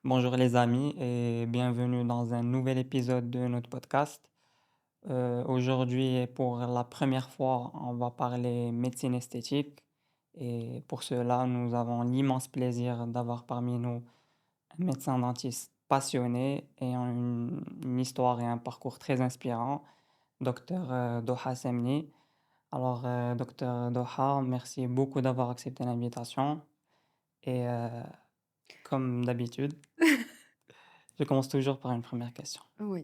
Bonjour les amis et bienvenue dans un nouvel épisode de notre podcast. Aujourd'hui, pour la première fois, on va parler médecine esthétique et pour cela, nous avons l'immense plaisir d'avoir parmi nous un médecin dentiste passionné ayant une histoire et un parcours très inspirant, docteur Doha Semni. Alors, docteur Doha, merci beaucoup d'avoir accepté l'invitation et comme d'habitude, je commence toujours par une première question. Oui,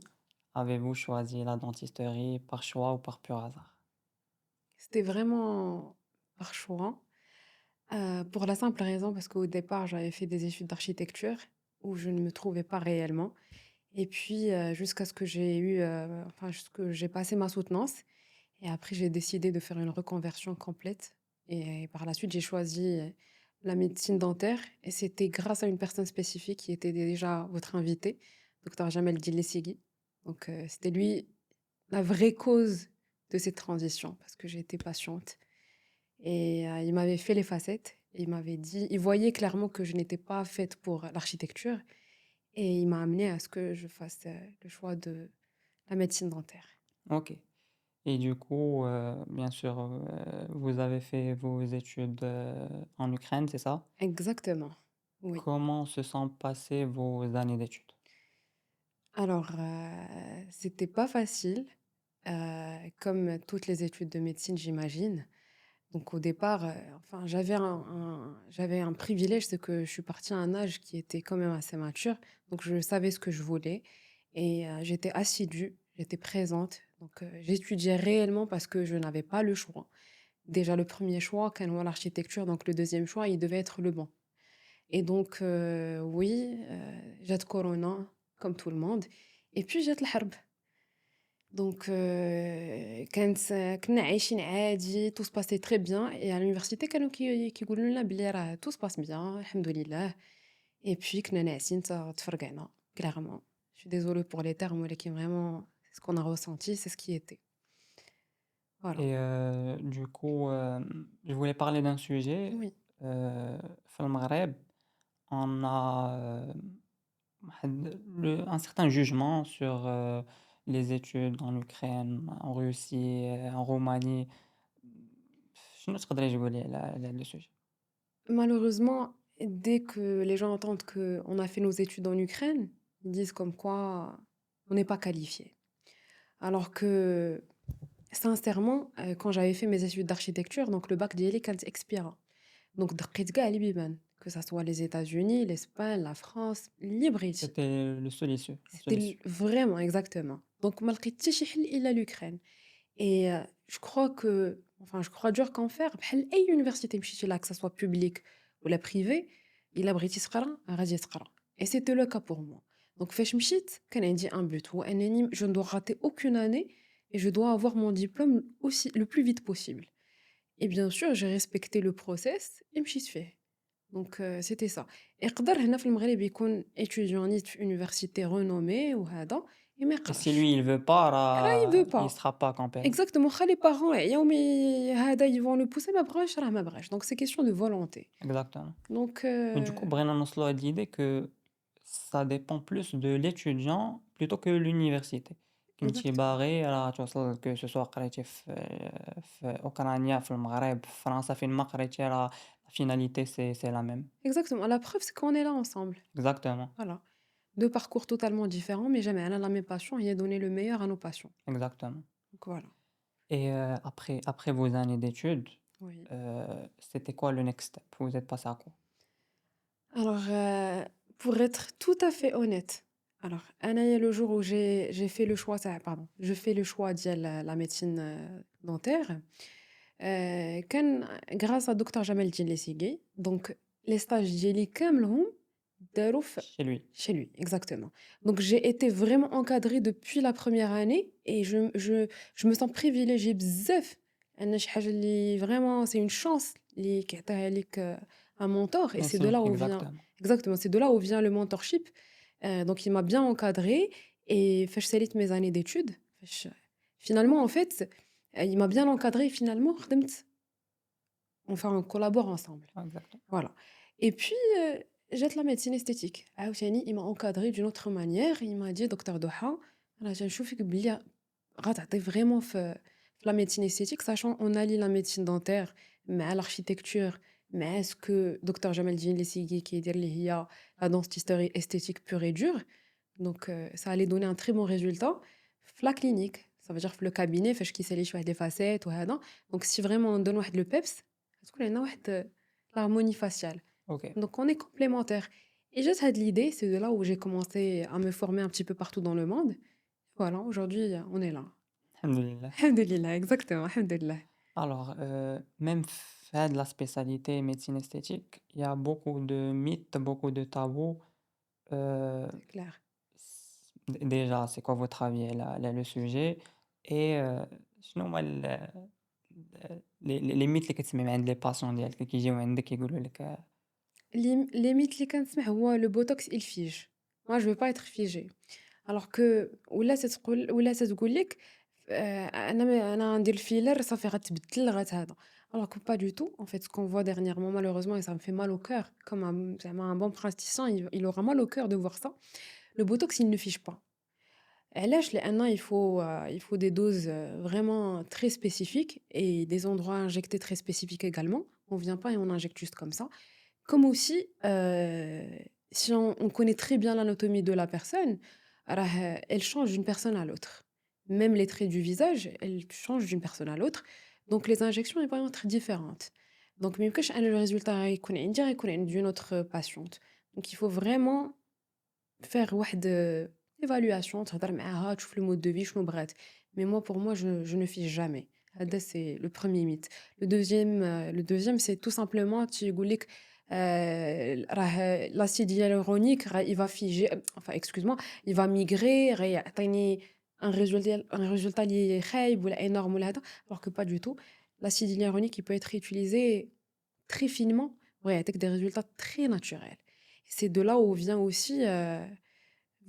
Avez-vous choisi la dentisterie par choix ou par pur hasard? c'était vraiment par choix, pour la simple raison parce qu'au départ, j'avais fait des études d'architecture où je ne me trouvais pas réellement et puis, jusqu'à ce que j'ai eu, enfin, jusque j'ai passé ma soutenance et après j'ai décidé de faire une reconversion complète et par la suite, j'ai choisi, la médecine dentaire et c'était grâce à une personne spécifique qui était déjà votre invité, docteur Jamel Dillessigui. Donc, c'était lui la vraie cause de cette transition parce que j'ai été patiente. Et il m'avait fait les facettes et il m'avait dit il voyait clairement que je n'étais pas faite pour l'architecture et il m'a amené à ce que je fasse, le choix de la médecine dentaire. OK. Et du coup, bien sûr, vous avez fait vos études, en Ukraine, c'est ça? Exactement, oui. Comment se sont passées vos années d'études? Alors, c'était pas facile, comme toutes les études de médecine, j'imagine. Donc au départ, enfin j'avais un privilège, c'est que je suis partie à un âge qui était quand même assez mature, donc je savais ce que je voulais et j'étais assidue, j'étais présente, donc j'étudiais réellement parce que je n'avais pas le choix. Déjà le premier choix كان هو l'architecture, donc le deuxième choix, il devait être le bon et donc oui, جات كورونا comme tout le monde et puis جات الحرب. Donc كنا عايشين عادي tout se passait très bien et à l'université كانوا كيقولوا لنا بلي راه tout se passe bien الحمد لله et puis كنا ناعسين تفرقعنا clairement. Je suis désolée pour les termes ولكن vraiment c'est ce qu'on a ressenti, c'est ce qui était. Voilà. Et du coup, je voulais parler d'un sujet, Oui. في المغرب, on a, un certain jugement sur, les études en Ukraine, en Russie, en Roumanie. شنو تقدري تقولي على هاد السوجي؟ Malheureusement, dès que les gens entendent qu'on a fait nos études en Ukraine, ils disent comme quoi on n'est pas qualifié. Alors que sincèrement, quand j'avais fait mes études d'architecture, donc le bac ديالي كانت expira. Donc دقيت كاع les بيبان, que ça soit les États-Unis, l'Espagne, la France, اللي بغيتي. C'était le seul issue, la seule C'était issue. vraiment exactement. Donc ما لقيت حتى شي حل إلا l'Ukraine et je crois que enfin je crois dur qu'en faire بحال أي université مشيتي لها que ça soit publique ou la privée, إلا بغيتي تقرا غادي تقرا et c'était le cas pour moi. Donc فاش مشيت كان عندي un but هو أنني je ne dois rater aucune année et je dois avoir mon diplôme aussi le plus vite possible. Et bien sûr, j'ai respecté le process et مشيت فيه. Donc c'était ça. يقدر هنا في المغرب يكون étudiant نيت في université renommée وهذا et ما Et si يقراش. lui, il veut pas, راه il veut il pas. sera pas compétent. Exactement واخا les parents يعياو مي هذا ils vont le pousser ما بغاش راه ما بغاش. Donc c'est question de volonté. Exactement. Donc Mais du coup, بغينا نوصلوا à l'idée que ça dépend plus de l'étudiant plutôt que l'université. كنتي exactement. باغي راه توصل que ce soit قريتي في أوكرانيا، في المغرب، في فرنسا، فين ما قريتي راه la finalité c'est la même. Exactement. La preuve c'est qu'on est là ensemble. Exactement, Voilà. 2 parcours totalement différents mais jamais جميعنا la même passion et donner le meilleur à nos passions. exactement. Donc voilà. Et après vos années d'études, Oui. c'était quoi le next step? Vous êtes passé à quoi? Alors, pour être tout à fait honnête, alors أنايا le jour où j'ai fait le choix pardon, je fais le choix ديال la médecine, dentaire, كان grâce à docteur Jamel Djellessigui, donc les stages ديالي كاملهم داروا Chez lui. chez lui, exactement. Donc j'ai été vraiment encadrée depuis la première année et je me sens privilégiée بزاف أن شي حاجة اللي vraiment c'est une chance اللي كيعطيها ليك un mentor et c'est de Médecine, là où vient exactement. exactement, c'est de là où vient le mentorship. Donc il m'a bien encadrée et فاش ساليت mes années d'études, فاش finalement en fait, il m'a bien encadrée et finalement خدمت enfin on collabore ensemble. Exactement. Voilà et puis, جات la médecine esthétique عاوتاني il m'a encadrée d'une autre manière il m'a dit: «دكتور ضحى أنا تنشوفِك بلي غتعطي vraiment في la médecine esthétique sachant on allie la médecine dentaire مع l'architecture مع ce que دكتور جمال الدين ليسيقي كيدير اللي هي la dentisterie esthétique pure et dure». Donc ça allait donner un très bon résultat في la clinique. Ça veut dire في le cabinet فاش كيسالي شي واحد les facettes وهذا. Donc si vraiment on donne واحد le peps غتكون عندنا واحد l'harmonie faciale. Ok, Donc on est complémentaires. Et juste cette l'idée, c'est de là où j'ai commencé à me former un petit peu partout dans le monde. Voilà, aujourd'hui, on est là. alhamdoulilah. Alhamdulillah, exactement, alhamdulillah. Alors, même fait de la spécialité médecine esthétique, il y a beaucoup de mythes, beaucoup de tabous. Euh, C'est clair. Déjà, c'est quoi votre avis là, le sujet? Et شنو هما les mythes اللي كتسمعي من عند les patients ديالك اللي كيجيو عندك كيقولوا لك Limite, les كنسمع هو le botox, il fige. Moi, je veux pas être figée. Alors que ولا تقول لك أنا غندير الفيلر صافي غتبدل هذا. Alors que pas du tout. En fait, ce qu'on voit dernièrement, malheureusement, et ça me fait mal au cœur, comme زعما un bon praticien, il aura mal au cœur de voir ça. Le botox, il ne fige pas. علاش؟ لأن il faut des doses vraiment très spécifiques et des endroits injectés très spécifiques également. On vient pas et on injecte juste comme ça. Comme aussi, si on connaît très bien l'anatomie de la personne, elle change d'une personne à l'autre. Même les traits du visage, elles changent d'une personne à l'autre. Donc les injections, elles vont être différentes. Donc même que le résultat يكون عندي غيكون عند d'une autre patiente. Donc il faut vraiment faire واحد évaluation تهضر معاها تشوف le mode de vie شنو بغات. Mais moi pour moi je ne fiche jamais. هذا c'est le premier mythe. Le deuxième c'est tout simplement تيقول لك راه l'acide hyaluronique il va figer enfin excuse-moi il va migrer غيعطيني un résultat اللي خايب ولا énorme ولا هذا alors que pas du tout. L'acide hyaluronique il peut être utilisé très finement ويعطيك des résultats très naturels. C'est de là où vient aussi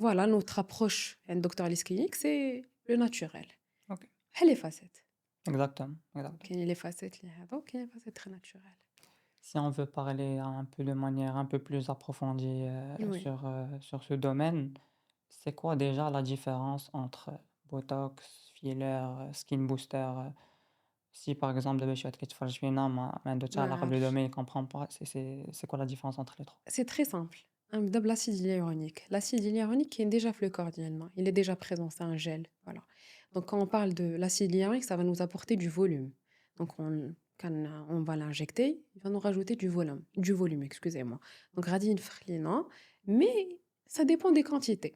voilà notre approche un docteur Alice Clinique, c'est le naturel. ok, بحال les facettes. exactement, Donc exactement. il y a les facettes اللي هذا وكاين les facettes très naturelles. Si on veut parler un peu de manière un peu plus approfondie Oui. sur ce domaine, c'est quoi déjà la différence entre Botox, filler, skin booster? Si par exemple دابا شي واحد كيتفرج فينا ما عنده حتى ما علاقة عارفش. بالدومين, il comprend pas, c'est quoi la différence entre les trois? C'est très simple. نبدا بالacide hyaluronique. L'acide hyaluronique كاين déjà في le corps ديالنا. Il est déjà présent, c'est un gel, voilà. Donc quand on parle de l'acide hyaluronique, ça va nous apporter du volume. Donc on va l'injecter, il va nous rajouter du volume, excusez-moi. Donc غادي ينفخ لينا, mais ça dépend des quantités.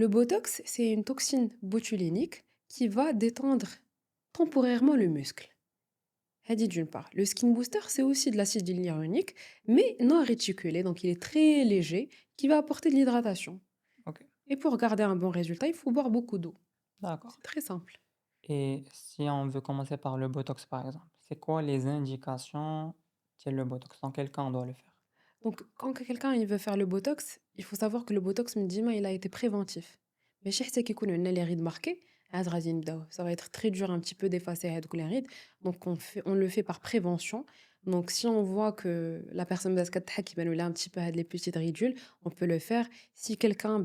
Le botox, c'est une toxine botuliниque qui va détendre temporairement le muscle. Hadi d'une part. Le skin booster, c'est aussi de l'acide hyaluronique, mais non réticulé, donc il est très léger, qui va apporter de l'hydratation. Ok, Et pour garder un bon résultat, il faut boire beaucoup d'eau. d'accord. C'est très simple. Et si on veut commencer par le Botox par exemple, c'est quoi les indications de le Botox? Dans quel cas on doit le faire? Donc, quand quelqu'un il veut faire le botox, il faut savoir que le botox, Mdima, il a été préventif. Mais chez ceux qui connaissent les rides marquées, ça va être très dur un petit peu d'effacer les rides. Donc, on le fait par prévention. Donc, si on voit que la personne qui a un petit peu les petites ridules, on peut le faire. Si quelqu'un,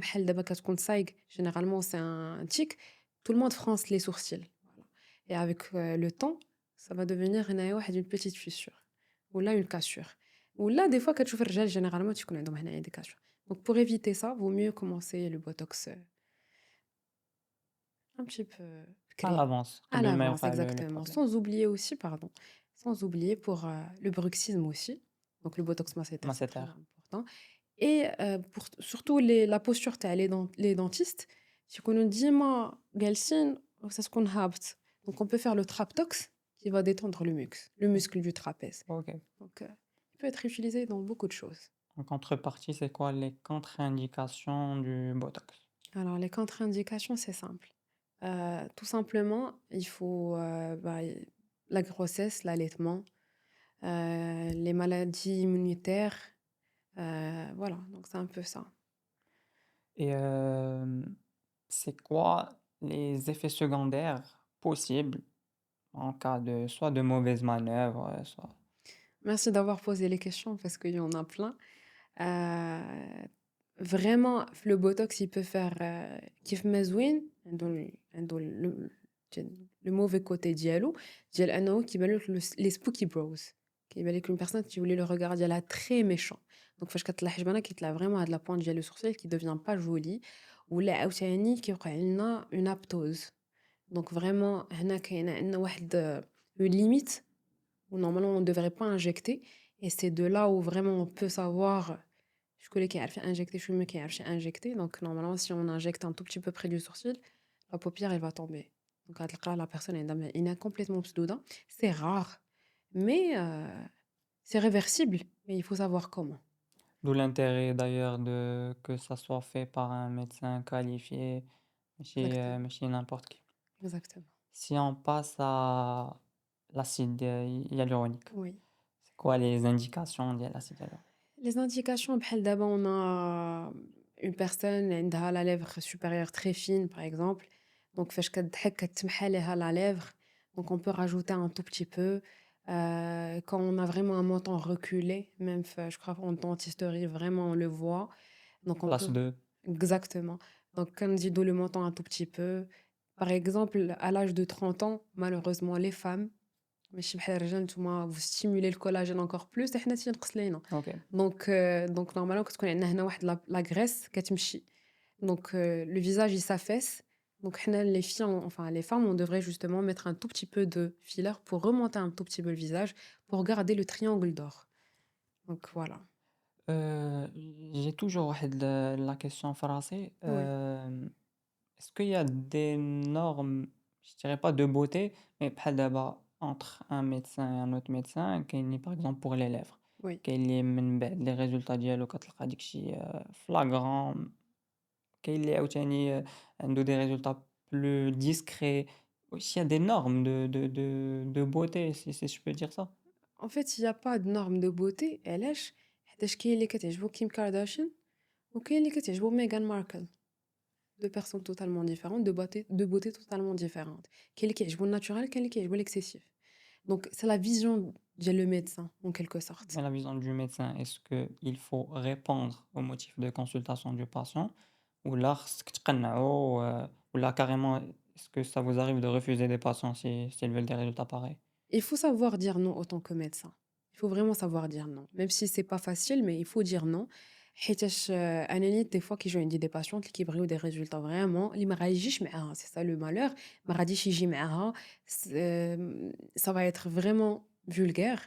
généralement c'est un tic, tout le monde fronce les sourcils. Voilà. Et avec le temps, ça va devenir une petite fissure ou là une cassure. Ou là, des fois, quand tu fais le gel, généralement, tu connais donc une indication. Donc, pour éviter ça, vaut mieux commencer le botox un petit peu À cré. l'avance, À قبل ما l'avance, يوقع le exactement. problème. Sans oublier aussi, pardon, sans oublier pour le bruxisme aussi. Donc, le botox masséter, c'est très Masseter. important. Et pour surtout la posture, les dentistes, si on nous dit, moi, Galsine, c'est ce qu'on a. Donc, on peut faire le traptox qui va détendre le muscle du trapèze. Ok. Donc, il peut être utilisé dans beaucoup de choses. En contrepartie, c'est quoi les contre-indications du Botox? Alors, les contre-indications, c'est simple. Tout simplement, il faut la grossesse, l'allaitement, les maladies immunitaires. Voilà, donc c'est un peu ça. Et c'est quoi les effets secondaires possibles en cas de soit de mauvaise manœuvre, soit... Merci d'avoir posé les questions parce qu'il y en a plein. آآ vraiment le botox il peut faire كيف ما زوين عنده le mauvais côté ديالو ديال أنه كيبان لك les spooky brows كيبان لك une personne تيولي le regard ديالها très méchant donc فاش كتطلع حجبانة كيطلع vraiment هاد la pointe ديال le sourcil qui devient pas jolie ولا عاوتاني كيوقع لنا une aptose donc vraiment هنا كاينة عندنا واحد une limite où normalement on ne devrait pas injecter et c'est de là où vraiment on peut savoir شكون اللي كيعرف injecter شكون ما كيعرفش injecter donc normalement si on injecte un tout petit peu près du sourcil la paupière elle va tomber donc غتلقى la personne عندها عينها complètement مسدودة c'est rare mais c'est réversible mais il faut savoir comment D'où l'intérêt d'ailleurs de que ça soit fait par un médecin qualifié, exactement ماشي n'importe qui. exactement Si on passe à l'acide hyaluronique, oui c'est quoi les indications de l'acide hyaluronique? les indications بحال دابا on a une personne عندها la lèvre supérieure très fine par exemple donc فاش كتضحك كتمحى ليها la lèvre donc on peut rajouter un tout petit peu quand on a vraiment un menton reculé même je crois en dentisterie vraiment on le voit donc on Place peut 2. exactement donc كنزيدو le menton un tout petit peu par exemple à l'âge de 30 ans malheureusement les femmes ماشي بحال الرجال نتوما vous stimulez le collagène encore plus حنا تينقص لينا OK. donc normalement كتكون عندنا هنا واحد la graisse كتمشي donc le visage il s'affaisse donc حنا les filles enfin les femmes on devrait justement mettre un tout petit peu de filler pour remonter un tout petit peu le visage pour garder le triangle d'or donc voilà Euh, j'ai toujours la question في راسي. oui Est-ce qu'il y a des normes, je dirais pas de beauté, mais بحال دابا entre un médecin et un autre médecin, كاين اللي par exemple pour les lèvres, oui كاين اللي من بعد les résultats ديالو كتلقى داك الشيء flagrant, كاين اللي عاوتاني عنده des résultats plus discrets. Wesh, il y a des normes de beauté, si je peux dire ça. en fait il y a pas de norme de beauté علاش حيتاش كاين اللي كتعجبو كيم كارداشيان وكاين اللي كتعجبو ميغان ماركل deux personnes totalement différentes, deux beautés totalement différentes. Quel qui est le naturel, quel qui est l'excessif. Donc, c'est la vision de le médecin, en quelque sorte. Mais la vision du médecin, est-ce qu'il faut répondre au motif de consultation du patient ou là, خصك تقنعه, ou là carrément, est-ce que ça vous arrive de refuser des patients s'ils veulent des résultats pareils? Il faut savoir dire non autant que médecin. Il faut vraiment savoir dire non. Même si c'est pas facile, mais il faut dire non. حيتاش أناني des fois كيجيو عندي des patientes qui بغيو des résultats vraiment اللي ما غايجيش معاها c'est ça le malheur ما غاديش يجي معاها ça va être vraiment vulgaire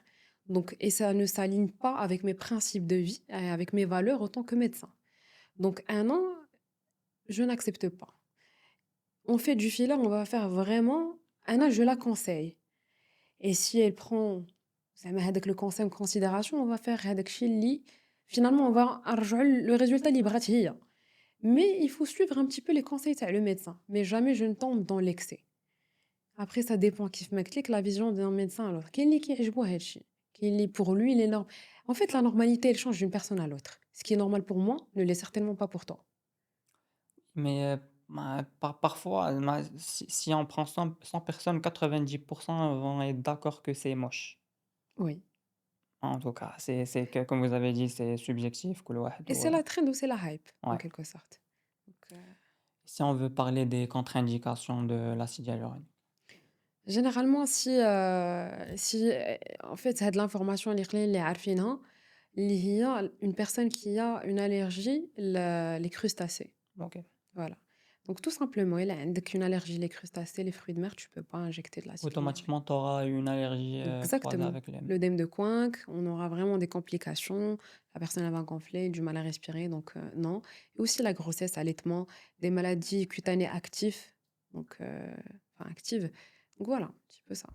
donc et ça ne s'aligne pas avec mes principes de vie et avec mes valeurs autant que médecin donc un an je n'accepte pas on fait du filler on va faire vraiment un an je la conseille et si elle prend زعما هذاك le conseil en considération on va faire هذاك الشيء اللي finalement on va نرجعوا le résultat اللي بغات هي mais il faut suivre un petit peu les conseils تاع le médecin mais jamais je ne tombe dans l'excès après ça dépend كيف ما قلت لك la vision d'un médecin à l'autre كاين اللي كيعجبو هاد الشيء كاين اللي pour lui les normes en fait la normalité elle change d'une personne à l'autre ce qui est normal pour moi ne l'est certainement pas pour toi Mais parfois, si on prend 100 personnes, 90% vont être d'accord que c'est moche. oui En tout cas, c'est que, comme vous avez dit, c'est subjectif. كل واحد et c'est la trend ou c'est la hype en ouais. quelque sorte donc, Si on veut parler des contre-indications de l'acide hyaluronique. généralement si en fait هاد l'information اللي قليل اللي عارفينها اللي هي une personne qui a une allergie les crustacés OK. voilà donc tout simplement إلا عندك une allergie les crustacés les fruits de mer tu peux pas injecter de l'acide hyaluronique Automatiquement, tu auras une allergie croisée exactement avec les l'œdème de Coinck on aura vraiment des complications la personne elle va gonfler du mal à respirer donc non et aussi la grossesse allaitement des maladies cutanées actives donc enfin actives donc voilà un petit peu ça.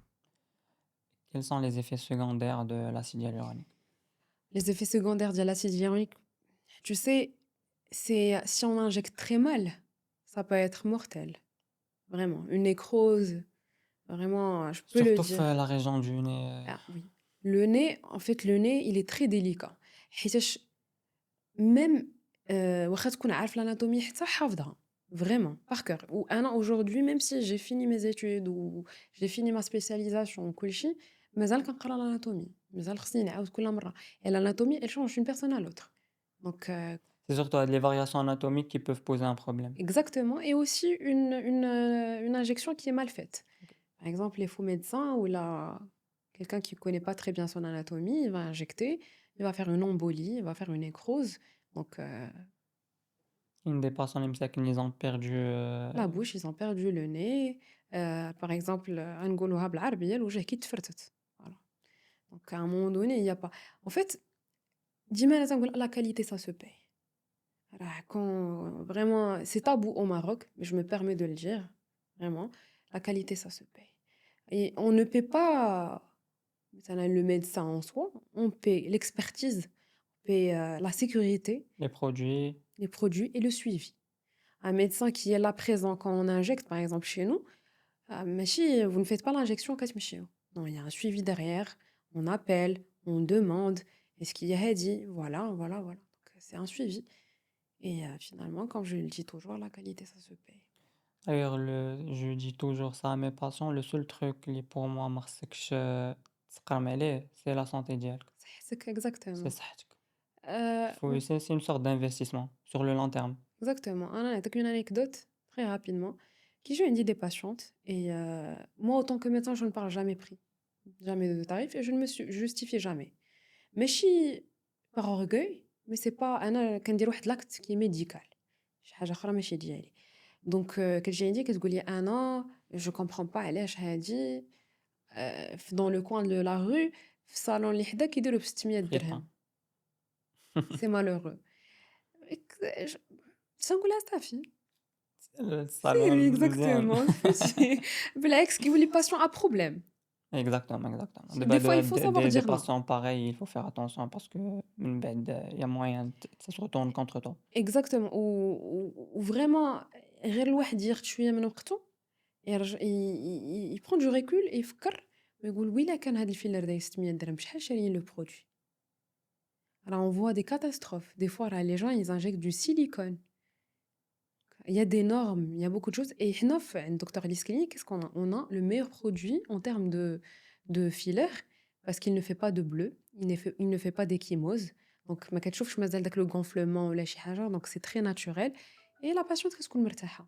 Quels sont les effets secondaires de l'acide hyaluronique? Les effets secondaires de l'acide hyaluronique, tu sais, c'est si on injecte très mal, ça peut être mortel. Vraiment, une nécrose, vraiment, je peux le Surtout dire. la région du nez. Ah oui. Le nez, en fait, le nez, il est très délicat. حيتاش même واخا تكون عارف l'anatomie حتى حافظها. Vraiment, par cœur. Ou أنا aujourd'hui, même si j'ai fini mes études ou j'ai fini ma spécialisation وكلشي, مازال كنقرا l'anatomie. مازال خصني نعاود كل مرة. Et l'anatomie, elle change d'une personne à l'autre. Donc C'est surtout les variations anatomiques qui peuvent poser un problème. exactement et aussi une injection qui est mal faite. Par exemple, les faux médecins ou là, quelqu'un qui ne connaît pas très bien son anatomie, il va injecter, il va faire une embolie, il va faire une nécrose. Donc Une des personnes ils ont perdu la bouche, ils ont perdu le nez. Par exemple, نقولوها بالعربية الوجه كي تفرتت. Voilà. Donc à un moment donné, il y a pas en fait, ديما لازم نقول la qualité ça se paye. Quand vraiment, c'est tabou au Maroc, mais je me permets de le dire, vraiment, la qualité, ça se paye. Et on ne paie pas le médecin en soi, on paie l'expertise, on paie la sécurité, les produits. les produits et le suivi. Un médecin qui est là présent quand on injecte, par exemple chez nous, ماشي vous ne faites pas l'injection كتمشيو. Non, il y a un suivi derrière, on appelle, on demande, est-ce qu'il y a dit, voilà, voilà, voilà. Donc, c'est un suivi. Et finalement, comme je le dis toujours, la qualité, ça se paye. D'ailleurs, je dis toujours ça à mes patients, le seul truc qui pour moi ما خصكش تسقم عليه, c'est la santé ديالك. C'est C'est exactement. صحتك. Oui, C'est une sorte d'investissement sur le long terme. exactement. Avec une anecdote, très rapidement, qui j'ai dit des patientes. Et moi, autant que médecin, je ne parle jamais prix, jamais de tarif, et je ne me justifie jamais. Mais si, par orgueil, mais c'est pas un l'acte qui est médical. شي حاجة أخرى ماشي ديالي. Donc, كتجي عندي كتقول لي أنا je comprends pas علاش هادي dans le coin de la rue في الصالون اللي حدا كيديروا ب600 Fritin. درهم. C'est malheureux. ج تنقولها صافي. Le سيري salon مزيان. exactement فهمتي بالعكس كيولي patient à problème. Exactement, exactement. Des fois, il faut savoir Des dire non. patients pareils, il faut faire attention parce que من بعد, il y a moyen ça se retourne contre toi. Exactement و vraiment غير الواحد ياخد شوية من وقته يprend du recul يفكر ويقول ويلا كان هاد الفيلر داير 600 درهم بشحال شاريين le produit. Alors on voit des catastrophes. Des fois là, les gens ils injectent du silicone. Il y a des normes, il y a beaucoup de choses. Et حنا عند Docteur Elise Clinique, qu'est-ce qu'on a? On a le meilleur produit en termes de filler parce qu'il ne fait pas de bleu, il ne fait pas d'échymose. Donc ما كتشوفش مازال داك le gonflement ولا شي حاجة. Donc c'est très naturel. Et la patiente كتكون مرتاحة.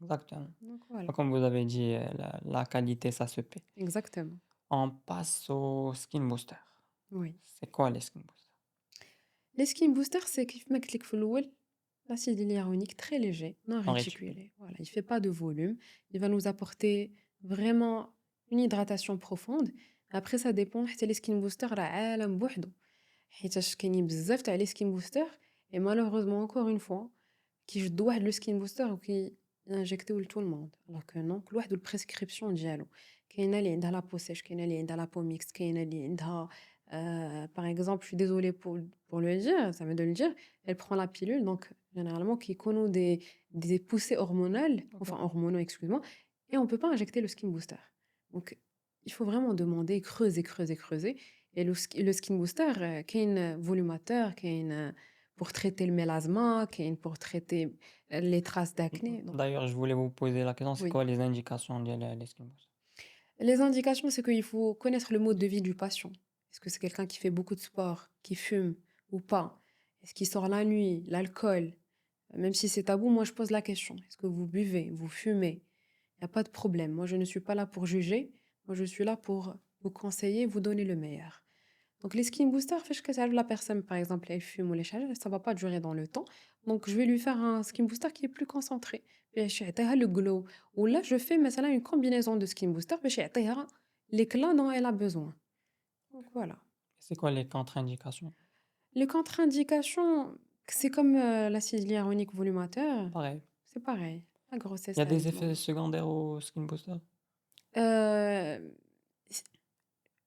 Exactement. Donc voilà, Comme vous avez dit, la qualité, ça se paie. exactement. On passe au skin booster. Oui. C'est quoi les skin boosters? Les skin boosters, c'est كيف ما قلت لك في الأول l'acide hyaluronique très léger, non En réticule. réticulé. Voilà, il fait pas de volume. Il va nous apporter vraiment une hydratation profonde. Après, ça dépend. حتى les skin boosters راه عالم بوحدو. حيتاش كاينين بزاف تاع les skin boosters et malheureusement encore une fois كيشدوا واحد لو skin booster وكي injectيوه لتو الموند. alors que non, كل واحد والبريسكريبسيون ديالو. كاينه اللي عندها لا بو سيش، كاينه اللي عندها لا بو ميكس، كاينه اللي عندها par exemple, je suis désolée pour le dire, ça me de le dire, elle prend la pilule, donc généralement qui connaît des poussées hormonales, Ok. enfin hormonaux, excuse-moi, et on peut pas injecter le skin booster. Donc il faut vraiment demander, creuser, creuser, creuser. Et le skin booster, qu'il y a un volumateur, qu'il y a pour traiter le mélasma, qu'il y a pour traiter les traces d'acné. Donc D'ailleurs, je voulais vous poser la question, c'est oui. quoi les indications des skin boosters? Les indications, c'est qu'il faut connaître le mode de vie du patient. Est-ce que c'est quelqu'un qui fait beaucoup de sport, qui fume ou pas? Est-ce qu'il sort la nuit, l'alcool? Même si c'est tabou, moi je pose la question. Est-ce que vous buvez, vous fumez? Il n'y a pas de problème. Moi je ne suis pas là pour juger. Moi je suis là pour vous conseiller, vous donner le meilleur. Donc les skin boosters, fait que la personne, par exemple, elle fume ou les charges, ça va pas durer dans le temps. Donc je vais lui faire un skin booster qui est plus concentré. Puis je vais le glow. Ou là, je fais مثلا une combinaison de skin booster, puis je vais l'éclat dont elle a besoin. Donc voilà. C'est quoi les contre-indications? Les contre-indications, c'est comme l'acide hyaluronique volumateur, Pareil. c'est pareil. La Il grossesse, y a des effets l'allaitement. secondaires au skin booster? Euh,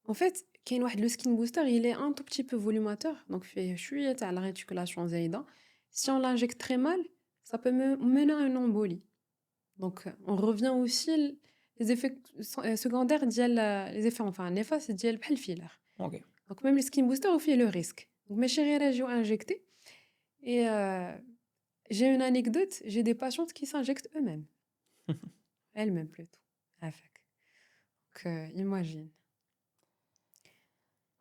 En fait, كاين واحد le skin booster, il est un tout petit peu volumateur, donc fait شوية تاع la réticulation زايدة. Si on l'injecte très mal, ça peut mener à une embolie. Donc on revient aussi les effets secondaires ديال les effets enfin néfastes ديال بحال الفيلر. Ok. Donc même le skin booster au fait le risque. Donc ماشي غير يجيو injecter. Et j'ai une anecdote, j'ai des patientes qui s'injectent eux-mêmes. Elles-mêmes plutôt. Avec. Donc imagine.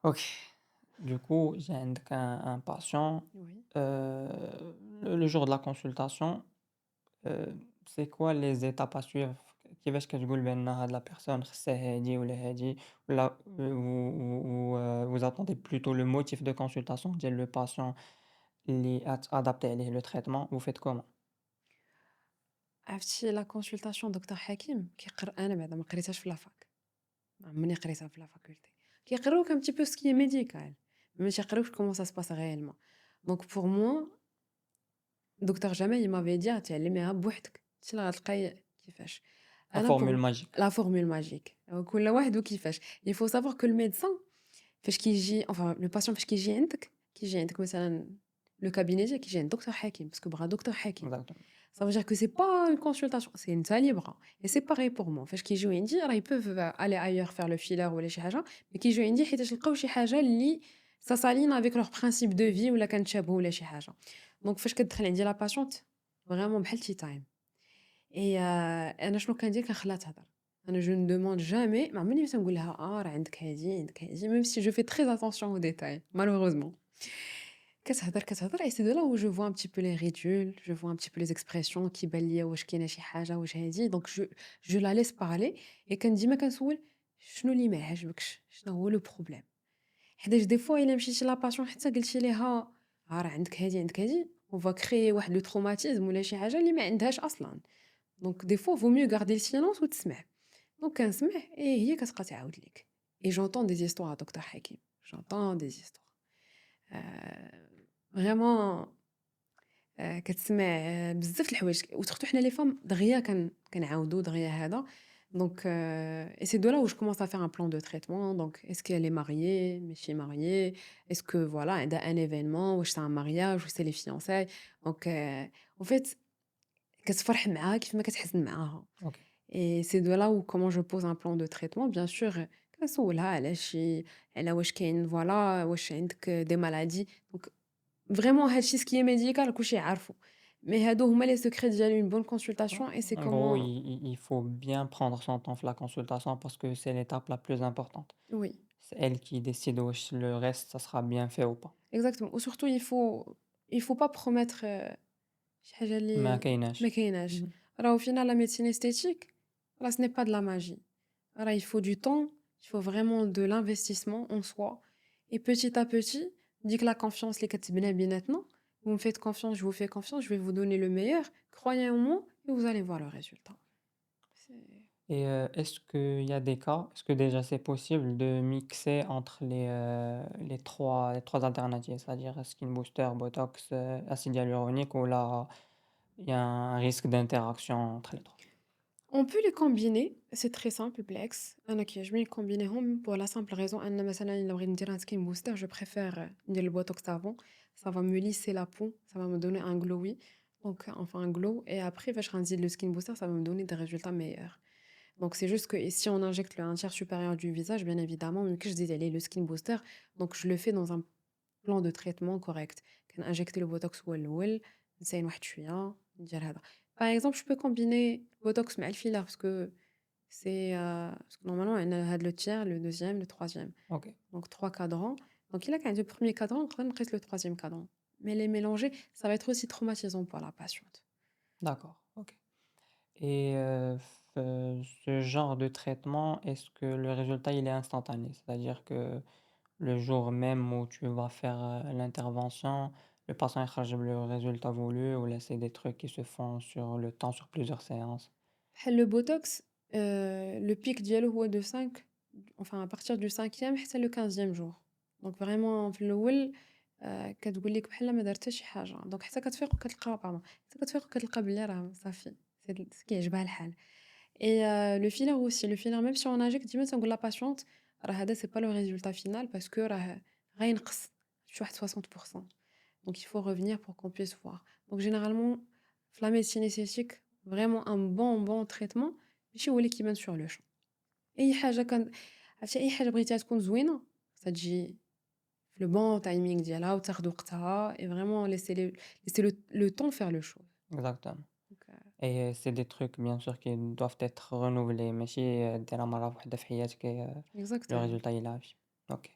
Ok. Du coup, j'ai un patient, Oui. le jour de la consultation, c'est quoi les étapes à suivre؟ كيفاش كتقول بأن هاد la personne خصها هادي ولا هادي ولا vous attendez plutôt le motif de consultation ديال le patient اللي adapté عليه le traitement, vous faites comment? عرفتي لا كونسلطاسيون دكتور حكيم أنا بعدا ما قريتهاش في لافاك، ما عمرني قريتها في لا فاكولتي. كيقراوك un petit peu ce qui est médical mais ما تيقراوكش comment ça se passe réellement. Donc pour moi دكتور جمال il m'avait dit تعلميها بوحدك انت اللي غتلقاي كيفاش. La انا formule pour magique. la formule magique كل واحد وكيفاش. Il faut savoir que le médecin فاش كيجي enfin le patient فاش كيجي عندك مثلا le cabinet ديالك كيجي عند دكتور حكيم باسكو بغا دكتور حكيم. Exactement. Ça veut dire que c'est pas une consultation, c'est une salle libre. Et c'est pareil pour moi. فاش كيجيو عندي راه ils peuvent aller ailleurs faire le filler ولا شي حاجة mais كيجيو عندي حيتاش لقاو شي حاجة اللي ça s'aligne avec leur principe de vie ولا كنتشابهوا ولا شي حاجة. دونك فاش كتدخل عندي لا patiente vraiment بحال تي تايم. Et أنا شنو كندير كنخليها تهضر. أنا je ne demande jamais ما عمرني تنقول لها راه عندك هادي même si je fais très attention aux détails malheureusement. كتهضر et c'est de là où je vois un petit peu les ridules, je vois un petit peu les expressions كيبان ليا واش كاينة شي حاجة واش هادي donc je la laisse parler et ديما كنسول شنو اللي ما عاجبكش شنو هو le problème. حيتاش des fois إلا مشيتي لا patient حتى قلتي ليها راه عندك هادي on va créer واحد le traumatisme ولا شي حاجة اللي ما عندهاش أصلًا. Donc des fois vaut mieux garder le silence وتسمع. Donc كنسمع هي كتبقى تعاود ليك. Et j'entends des histoires à docteur Hakim. J'entends des histoires. Vraiment كتسمع بزاف د الحوايج وسورتو حنا les femmes دغيا كنعاودو دغيا هذا. Donc et c'est de là où je commence à faire un plan de traitement. Donc est-ce qu'elle est mariée ماشي mariée est-ce que voilà عندها un événement واش c'est un mariage ou c'est les fiançailles. Donc en fait كتفرح معاها كيف ما كتحزن معاها. OK. Et c'est de là où comment je pose un plan de traitement. Bien sûr كنسولها على واش كاين voilà واش عندك des maladies. Donc vraiment هادشي ce qui est médical كلشي عارفو. Mais هادو هما les secrets ديال une bonne consultation et c'est En gros, comment il faut bien prendre son temps pour la consultation parce que c'est l'étape la plus importante. oui, C'est elle qui décide wesh le reste, ça sera bien fait ou pas. exactement. Ou surtout il faut pas promettre شي حاجة ما اللي ما كايناش. كايناش. اهم. راه au final la médecine esthétique راه ce n'est pas de la magie. Voilà, il faut du temps, il faut vraiment de l'investissement en soi et petit à petit, dès que la confiance اللي كتبنى بيناتنا, vous me faites confiance, je vous fais confiance, je vais vous donner le meilleur, croyez en moi et vous allez voir le résultat. C'est Et est-ce que déjà c'est possible de mixer entre les 3 alternatives, c'est-à-dire skin booster, botox, acide hyaluronique ou là, il y a un risque d'interaction entre les 3. On peut les combiner, c'est très simple, Plex. أنا كيعجبني نكومبينيهم pour la simple raison أن مثلا إلا بغيت ندير un skin booster, je préfère ندير le botox avant, ça va me lisser la peau, ça va me donner un glowy, donc enfin un glow et après فاش غنزيد le skin booster, ça va me donner des résultats meilleurs. Donc c'est juste que et si on injecte un tiers supérieur du visage, bien évidemment, mais que je dis aller le skin booster, donc je le fais dans un plan de traitement correct. Injecter le botox ou الأول, نساين واحد شوية, ندير هذا. Par exemple, je peux combiner botox مع الفيلر parce que c'est parce que normalement on a le tiers, le deuxième, le troisième. OK, Donc 3 cadrans. Donc il a quand même le premier cadran, après on reste le troisième cadran. Mais les mélanger, ça va être aussi traumatisant pour la patiente. d'accord, OK. Et ce genre de traitement, est-ce que le résultat, il est instantané? C'est-à-dire que le jour même où tu vas faire, l'intervention, le patient il le résultat voulu ou là, c'est des trucs qui se font sur le temps, sur plusieurs séances? Le botox, le pic ديالو هو de 5 enfin à partir du 5e حتى le 15e jour. Donc vraiment في الأول كتقول لك بحال ما دار حتى شي حاجة. Donc حتى كتفيق وكتلقى pardon حتى كتفيق وكتلقى بلي راه صافي كيعجبها الحال. Et le filler aussi, le filler même si on injecte ديما تنقول la patiente راه هذا c'est pas le résultat final parce que راه غينقص شي واحد 60%. Donc il faut revenir pour qu'on puisse voir. Donc généralement في la médecine esthétique vraiment un bon traitement ماشي هو اللي كيبان sur le champ. أي حاجة عرفتي أي حاجة بغيتيها تكون زوينة تجي في le bon timing ديالها وتاخد وقتها et vraiment laisser le temps faire le chose. Exactement. Donc Et c'est des trucs bien sûr qui doivent être renouvelés ماشي ديرها مرة واحدة في حياتك et le exactement. résultat il arrive. OK.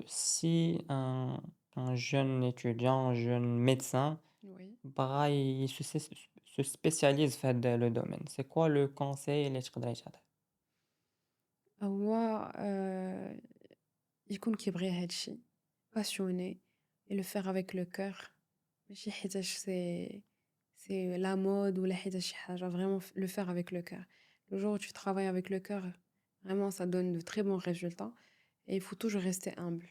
Si un jeune étudiant, un jeune médecin, Oui. بغا se spécialise في هاد le domaine, c'est quoi le conseil اللي تقدري تعطيه؟ هو يكون كيبغي هاد الشي passionné et le faire avec le cœur ماشي حيتاش c'est la mode ولا حيتاش شي حاجة vraiment le faire avec le cœur. Le jour où tu travailles avec le cœur, vraiment ça donne de très bons résultats et il faut toujours rester humble.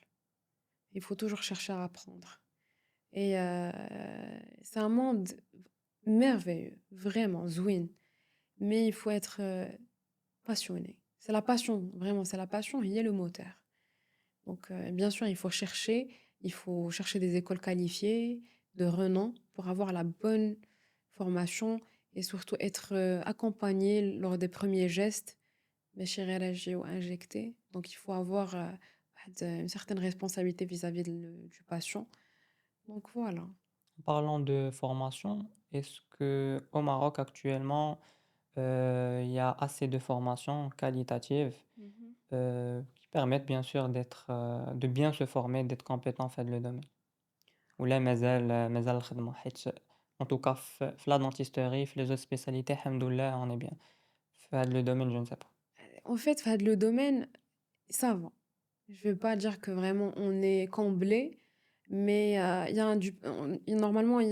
Il faut toujours chercher à apprendre et c'est un monde merveilleux, vraiment زوين, mais il faut être, passionné. C'est la passion, vraiment, c'est la passion, il y a le moteur. Donc, bien sûr, il faut chercher des écoles qualifiées, de renom, pour avoir la bonne formation et surtout être accompagné lors des premiers gestes, mais chirurgie ou injecté. Donc, il faut avoir une certaine responsabilité vis-à-vis du patient. Donc, voilà. En parlant de formation, est-ce que au Maroc actuellement, il y a assez de formations qualitatives, Mhm. qui permettent bien sûr de bien se former, d'être compétent في هاد le domaine؟ ولا مازال الخدمة؟ حيت en tout cas في la dentisterie في les autres spécialités الحمد لله on est bien. في هاد le domaine je ne sais pas. En fait, le domaine, ça va. Je vais pas dire que vraiment on est comblé, mais il y a normalement il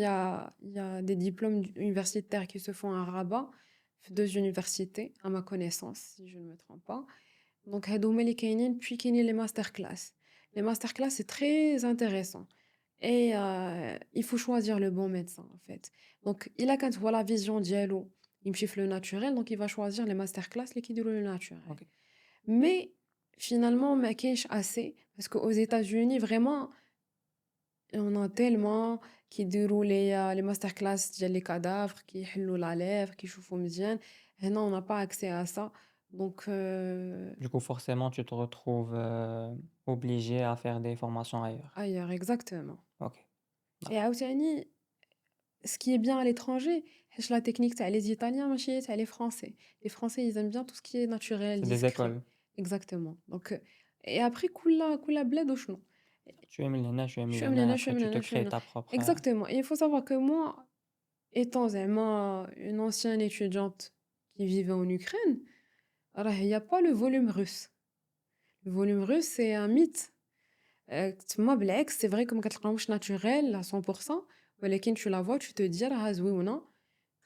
y a des diplômes universitaires qui se font à Rabat, deux universités à ma connaissance, si je ne me trompe pas. Donc هادوما اللي كاينين, puis كاينين les masterclass. Les masterclass c'est très intéressant et il faut choisir le bon médecin en fait. Donc il a quand voit la vision ديالو يمشي في le naturel, donc il va choisir les masterclass اللي كيديروا le naturel. OK. Mais finalement, ما كاينش assez parce qu'aux États-Unis vraiment on a tellement كيديروا les masterclass ديال les cadavres كيحلوا la lèvre كيشوفوا مزيان. هنا on n'a pas accès à ça. Donc Du coup forcément tu te retrouves, obligé à faire des formations ailleurs. ailleurs exactement. OK, Et d'accord. عاوتاني ce qui est bien à l'étranger, حيت la technique تاع les Italiens ماشي تاع les Français. Les Français, ils aiment bien tout ce qui est naturel, C'est des discret. écoles. Exactement. Donc et après كل بلاد وشنو. Tu aimes les هنا, tu aimes Je les suis amenée هنا, là, je suis après tu amenée te là, je suis crées amenée là. ta propre, Exactement. Et il faut savoir que moi, étant زعما une ancienne étudiante qui vivait en Ukraine, alors il n'y a pas le volume russe. Le volume russe, c'est un mythe. تما بالعكس, c'est vrai que ما كتلقاهمش naturel à 100%, ولكن tu la vois, tu te dis راها زوينة,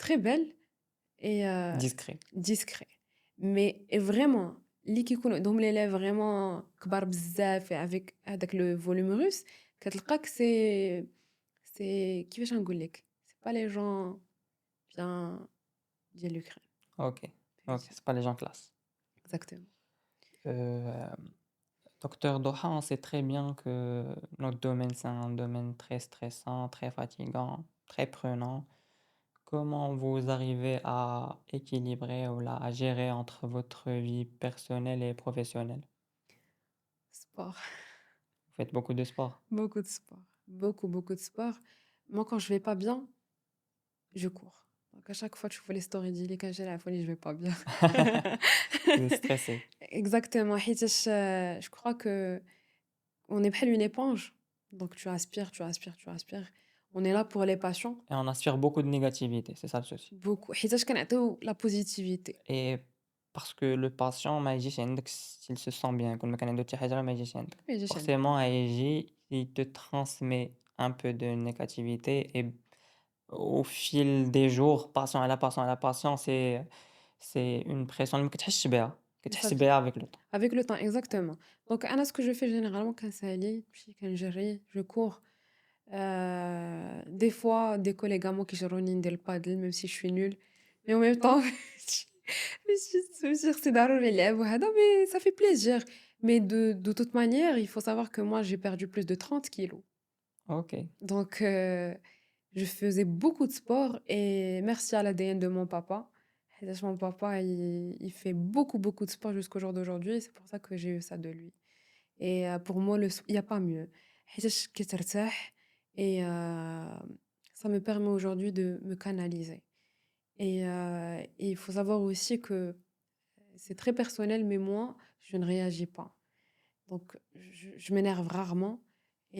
très belle et discret. discret. Mais et vraiment, اللي كيكونوا عندهم les lèvres vraiment كبار بزاف avec هذاك le volume russe, كتلقاك c'est كيفاش غنقول لك, c'est pas les gens bien ديال l'Ukraine. OK, OK, فهمتي. c'est pas les gens classe. Exactement. Docteur Doha, on sait très bien que notre domaine, c'est un domaine très stressant, très fatigant, très prenant. Comment vous arrivez à équilibrer ou là, à gérer entre votre vie personnelle et professionnelle? Sport. Vous faites beaucoup de sport? Beaucoup de sport. Beaucoup, beaucoup de sport. Moi, quand je vais pas bien, je cours. Donc à chaque fois, tu vois les stories d'Ili quand j'ai la folie, je vais pas bien. Vous êtes stressé. Exactement. حيتاش, je crois que on est بحال une éponge. Donc tu aspires, tu aspires, tu aspires. On est là pour les patients. Et on aspire beaucoup de négativité, c'est ça le souci. Beaucoup. حيتاش كنعطيو la positivité. Et parce que le patient ما يجيش عندك s'il se sent bien, كل ما كان عنده شي حاجة راه ما يجيش عندك. ما يجيش عندك. Forcément هيجي, il te transmet un peu de négativité et au fil des jours, patient à la patient, c'est une pression اللي ما كتحسش بها، Mais ça كتحس vient. بها avec le temps. Avec le temps, exactement. Donc أنا ce que je fais généralement كنسالي نمشي كنجري, je cours. Des fois, des collègues à moi qui جروني ندير البادل même si je suis nulle. Mais en même temps, ماشي خصي ضروري نلعب وهذا, mais ça fait plaisir. Mais de toute manière, il faut savoir que moi, j'ai perdu plus de 30 kilos. OK. Donc, je faisais beaucoup de sport et merci à l'ADN de mon papa. حيتاش mon papa, il fait beaucoup, beaucoup de sport jusqu'au jour d'aujourd'hui et c'est pour ça que j'ai eu ça de lui. Et pour moi, il y a pas mieux. حيتاش كترتاح et ça me permet aujourd'hui de me canaliser. Et il faut savoir aussi que c'est très personnel, mais moi, je ne réagis pas. Donc je m'énerve rarement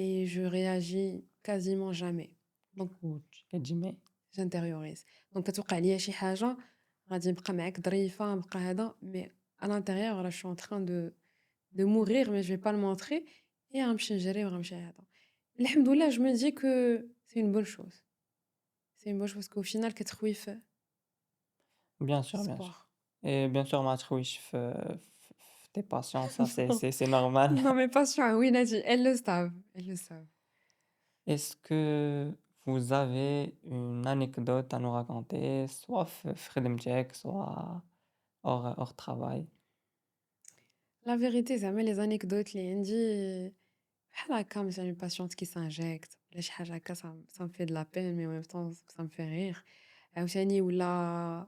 et je réagis quasiment jamais. Donc وكتجمعي. j'intériorise. Donc كتوقع ليا شي حاجة غادي نبقى معاك ظريفة، نبقى هذا mais à l'intérieur là je suis en train de mourir mais je vais pas le montrer et غنمشي نجري وغنمشي هذا. الحمد لله je me dis que c'est une bonne chose. C'est une bonne chose parce qu'au final كتخوي في Bien sûr, bien sûr. sport. Et bien sûr ما تخويش في tes patients, ça c'est normal. Non mais pas sûr, oui Nadine, elles le savent, elles le savent. Est-ce que vous avez une anecdote à nous raconter, soit في خدمتك, soit hors travail? La vérité زعما les anecdotes اللي عندي بحال هكا مثلا une patiente qui s'injecte ولا شي حاجة هكا ça me fait de la peine mais en même temps ça me fait rire. عاوتاني ولا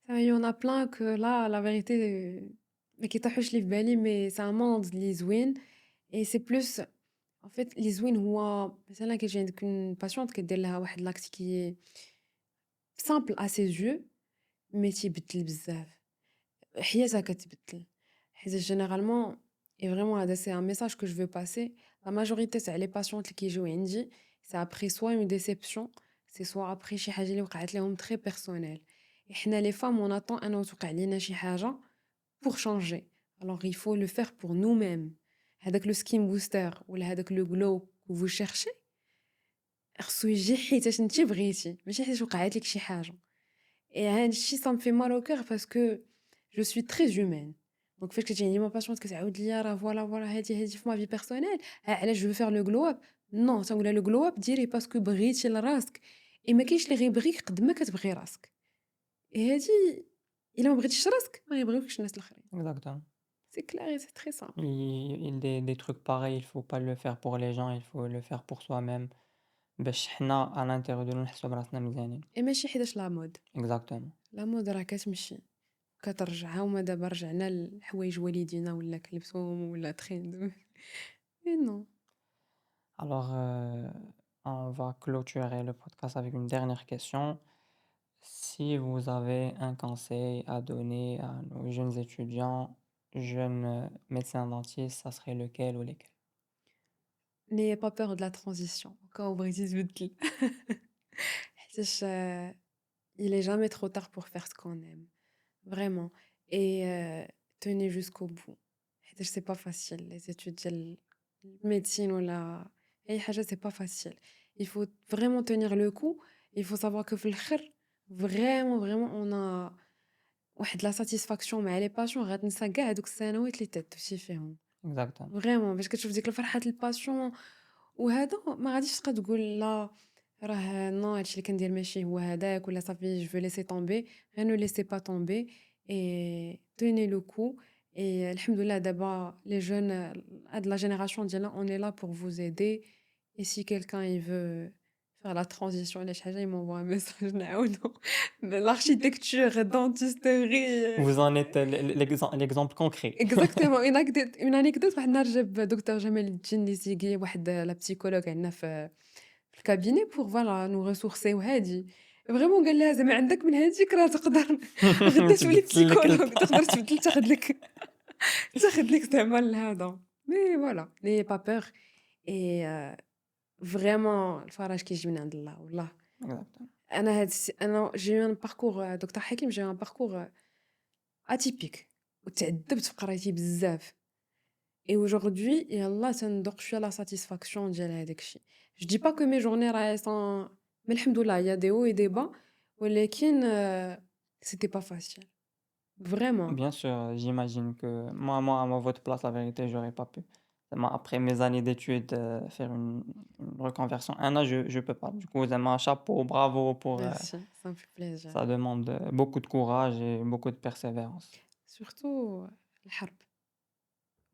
il y en a plein que là la vérité ما كيطيحوش لي في بالي mais c'est un monde اللي زوين et c'est plus en fait اللي زوين هو مثلا كتجي عندك une patiente كدير لها واحد l'acte qui est simple à ses yeux mais تيبدل بزاف. حياتها كتبدل حيت généralement et vraiment هذا c'est un message que je veux passer la majorité تاع les patientes اللي كيجيو عندي c'est après soit une déception c'est soit après شي حاجة اللي وقعت لهم très personnel et حنا les femmes on attend أنه توقع لينا شي حاجة pour changer alors il faut le faire pour nous-mêmes هذاك le skin booster ولا هذاك le glow que vous cherchez خصو يجي حيتاش انتي بغيتي ماشي حيت وقعت لك شي حاجة et هاد الشي ça me fait mal au cœur parce que je suis très humaine. Donc فاش كتجيني ما باشونط كتعاود ليا راه فوالا هادي في ما في بيرسونيل علاش جو فير لو glow up نو تنقولها لو glow up ديري باسكو بغيتي لراسك اي ما كاينش اللي غيبغيك قد ما كتبغي راسك اي هادي الا ما بغيتيش راسك ما غيبغيوكش الناس الاخرين Exactement. سي كلير سي تري سامبل Des trucs pareils, il faut pas le faire pour les gens, il faut le faire pour soi-même. باش حنا à l'intérieur de nous نحسوا براسنا مزيانين. اي ماشي حيتاش لا مود Exactement. لا مود راه كتمشي كترجع ها هما دابا رجعنا لحوايج والدينا ولا كلبسوهم ولا تريند اي نو Alors, on va clôturer le podcast avec une dernière question. Si vous avez un conseil à donner à nos jeunes étudiants, jeunes médecins dentistes, ça serait lequel ou lesquels? n'ayez pas peur de la transition au cas où بغيتي تبدلي حيتاش il est jamais trop tard pour faire ce qu'on aime vraiment et tenez jusqu'au bout حيتاش c'est pas facile les études ديال médecine ولا أي حاجة c'est pas facile il faut vraiment tenir le coup il faut savoir que في الآخر vraiment on a واحد la satisfaction مع les patients غتنسى كاع هادوك السنوات اللي تعذبتي فيهم Exactement. فريمون باش كتشوف ديك الفرحة الباسيون وهذا ما غاديش تبقى تقول لا راه نو هادشي اللي كندير ماشي هو هداك ولا صافي جو ليسي طومبي غير نو ليسي با طومبي اي توني لو كو اي الحمد لله دابا لي جون هاد لا جينيراسيون ديالنا اون اي لا بور فوز ايدي اي سي كيلكان يفو faire la transition ولا شي حاجة il m'envoie un message نعاودو l'architecture dentisterie Vous en êtes l'exemple concret. اكزاكتومون اون انيكدوت واحد النهار جاب دكتور جمال الدين ليزيغي واحد لا بسيكولوج عندنا في الكابيني بور فوالا نو ريسورسيو هادي فريمون قال لها زعما عندك من هاديك راه تقدر غدا تولي تبدل لك بسيكولوج تقدر تبدل تاخد لك زعما لهذا مي فوالا ني با بور اي فريمون الفرج كيجي من عند الله والله Exactement. انا جي ان باركور دكتور حكيم جي ان باركور اتيبيك وتعذبت في قرايتي بزاف et aujourd'hui يلاه تندوق شويه لا ساتيسفاكسيون ديال هذاك الشيء je dis pas que mes journées راهي sont mais الحمد لله il y a des hauts et des bas ولكن c'était pas facile vraiment Bien sûr, j'imagine que moi, à votre place, la vérité, j'aurais pas pu. Moi, après mes années d'études, faire une reconversion, un an, je peux pas. Du coup, vraiment, chapeau, bravo pour, merci ça me fait plaisir ça demande beaucoup de courage et beaucoup de persévérance. surtout الحرب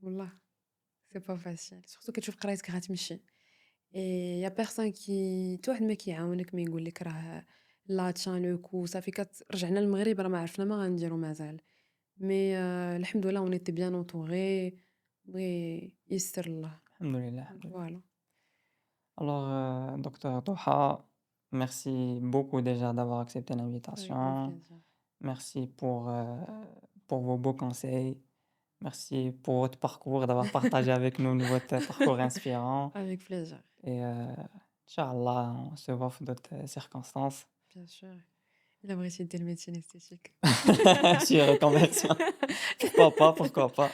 والله c'est pas facile surtout كتشوف قرايتك غتمشي et y a personne qui حتى واحد ما كيعاونك ما يقول لك راه لا تشان لو كو صافي رجعنا للمغرب راه ما عرفنا ما غنديرو مازال مي الحمد لله on était bien entourés ويسر الله Alhamdoulilah, alhamdoulilah. voilà Alors, docteur Toha, merci beaucoup déjà d'avoir accepté avec grand l'invitation. plaisir Merci pour vos beaux conseils. Merci pour votre parcours, d'avoir partagé avec nous votre parcours inspirant Avec plaisir, et inch'Allah, on se voit dans d'autres circonstances. bien sûr. Il aimerait citer le médecine esthétique. Je suis reconversion. Pourquoi pas, pourquoi pas.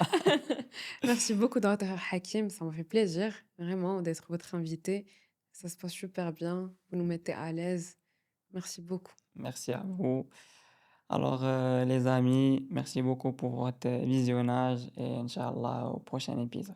Merci beaucoup Dr Hakim, ça m'a fait plaisir, vraiment, d'être votre invité. Ça se passe super bien, vous nous mettez à l'aise. Merci beaucoup. Merci à vous. Alors, les amis, merci beaucoup pour votre visionnage et inch'Allah au prochain épisode.